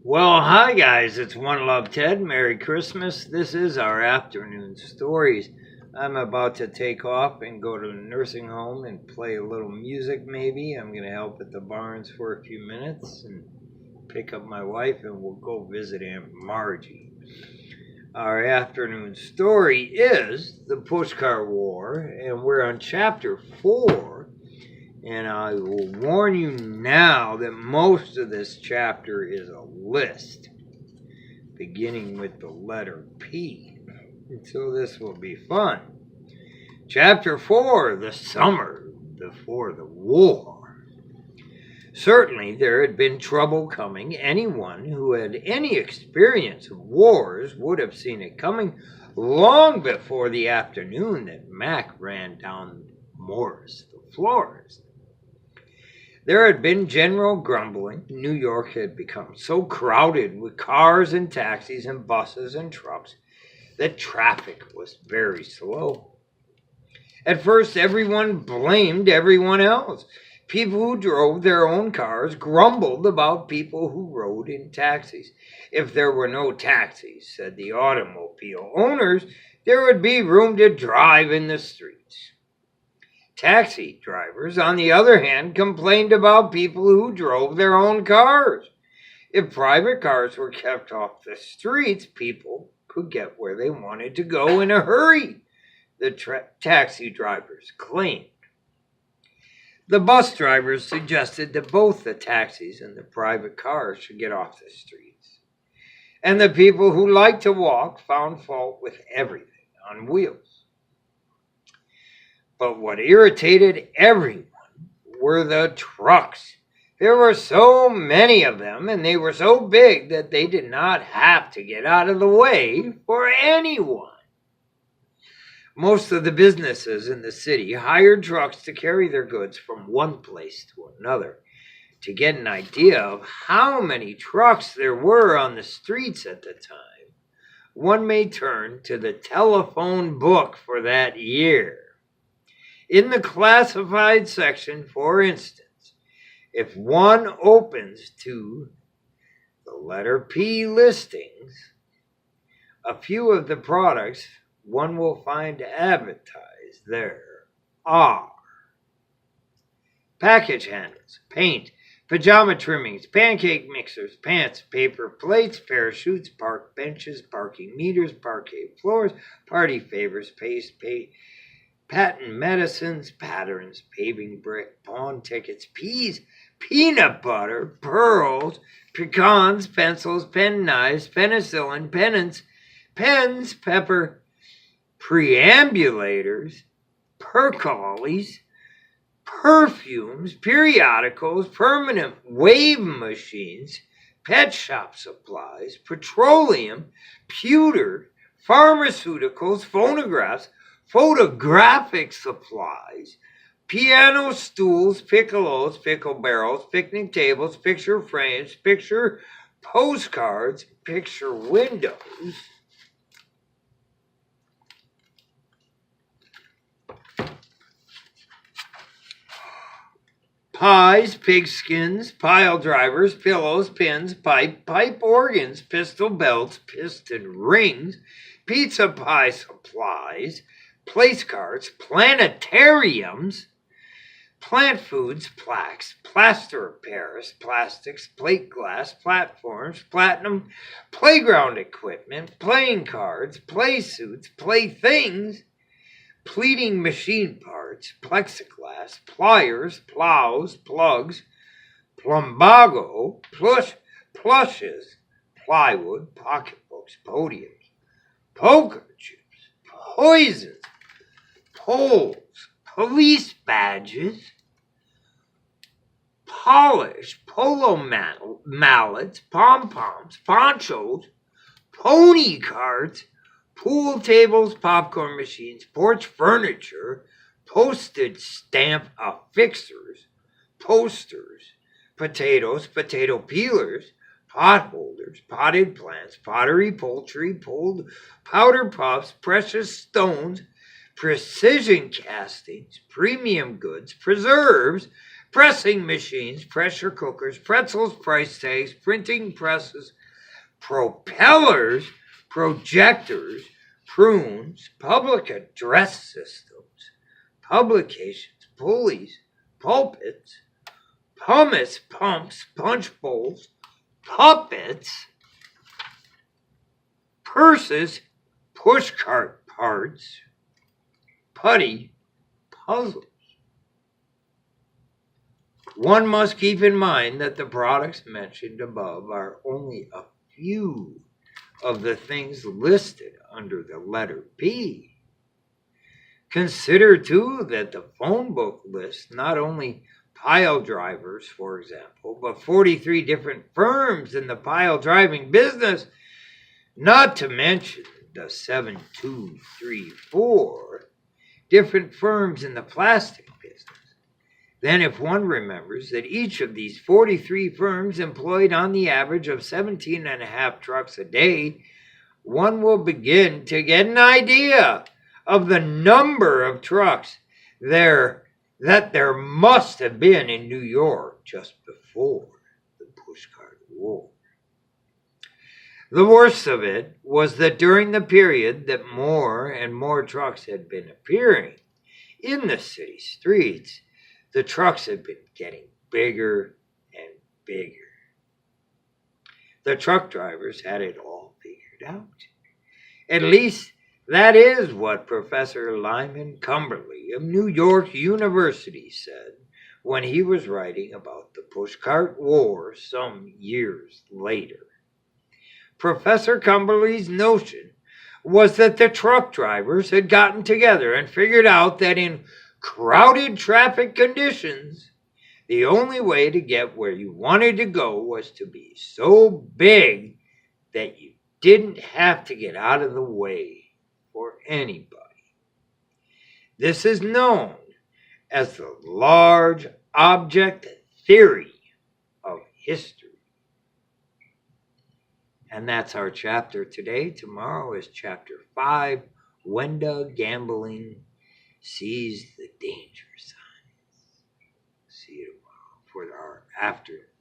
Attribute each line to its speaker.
Speaker 1: Well, hi guys, it's One Love Ted. Merry Christmas. This is our afternoon stories. I'm about to take off and go to the nursing home and play a little music maybe. I'm going to help at the barns for a few minutes and pick up my wife and we'll go visit Aunt Margie. Our afternoon story is the Pushcart War, and we're on chapter 4. And I will warn you now that most of this chapter is a list, beginning with the letter P. So this will be fun. Chapter 4, the summer before the war. Certainly there had been trouble coming. Anyone who had any experience of wars would have seen it coming long before the afternoon that Mac ran down Morris the florist. There had been general grumbling. New York had become so crowded with cars and taxis and buses and trucks that traffic was very slow. At first, everyone blamed everyone else. People who drove their own cars grumbled about people who rode in taxis. If there were no taxis, said the automobile owners, there would be room to drive in the streets. Taxi drivers, on the other hand, complained about people who drove their own cars. If private cars were kept off the streets, people could get where they wanted to go in a hurry, the taxi drivers claimed. The bus drivers suggested that both the taxis and the private cars should get off the streets. And the people who liked to walk found fault with everything on wheels. But what irritated everyone were the trucks. There were so many of them, and they were so big that they did not have to get out of the way for anyone. Most of the businesses in the city hired trucks to carry their goods from one place to another. To get an idea of how many trucks there were on the streets at the time, one may turn to the telephone book for that year. In the classified section, for instance, if one opens to the letter P listings, a few of the products one will find advertised there are package handles, paint, pajama trimmings, pancake mixers, pants, paper plates, parachutes, park benches, parking meters, parquet floors, party favors, patent medicines, patterns, paving brick, pawn tickets, peas, peanut butter, pearls, pecans, pencils, pen knives, penicillin, pennants, pens, pepper, preambulators, percolates, perfumes, periodicals, permanent wave machines, pet shop supplies, petroleum, pewter, pharmaceuticals, phonographs, photographic supplies, piano stools, piccolos, pickle barrels, picnic tables, picture frames, picture postcards, picture windows, pies, pigskins, pile drivers, pillows, pins, pipe organs, pistol belts, piston rings, pizza pie supplies, place cards, planetariums, plant foods, plaques, plaster of Paris, plastics, plate glass, platforms, platinum, playground equipment, playing cards, play suits, playthings, pleating machine parts, plexiglass, pliers, plows, plugs, plumbago, plushes, plywood, pocketbooks, podiums, poker chips, poisons, poles, police badges, polish, polo mallets, pom-poms, ponchos, pony carts, pool tables, popcorn machines, porch furniture, postage stamp affixers, posters, potatoes, potato peelers, pot holders, potted plants, pottery, poultry, powder puffs, precious stones, precision castings, premium goods, preserves, pressing machines, pressure cookers, pretzels, price tags, printing presses, propellers, projectors, prunes, public address systems, publications, pulleys, pulpits, pumice, pumps, punch bowls, puppets, purses, pushcart parts, putty, puzzles. One must keep in mind that the products mentioned above are only a few of the things listed under the letter P. Consider, too, that the phone book lists not only pile drivers, for example, but 43 different firms in the pile driving business, not to mention the 7234 different firms in the plastic business. Then if one remembers that each of these 43 firms employed on the average of 17 and a half trucks a day, one will begin to get an idea of the number of trucks that there must have been in New York just before the Pushcart War. The worst of it was that during the period that more and more trucks had been appearing in the city streets, the trucks had been getting bigger and bigger. The truck drivers had it all figured out. At least that is what Professor Lyman Cumberly of New York University said when he was writing about the Pushcart War some years later. Professor Cumberly's notion was that the truck drivers had gotten together and figured out that in crowded traffic conditions, the only way to get where you wanted to go was to be so big that you didn't have to get out of the way for anybody. This is known as the large object theory of history. And that's our chapter today. Tomorrow is chapter 5, Wenda Gambling Sees the Danger Signs. See you tomorrow for our afternoon.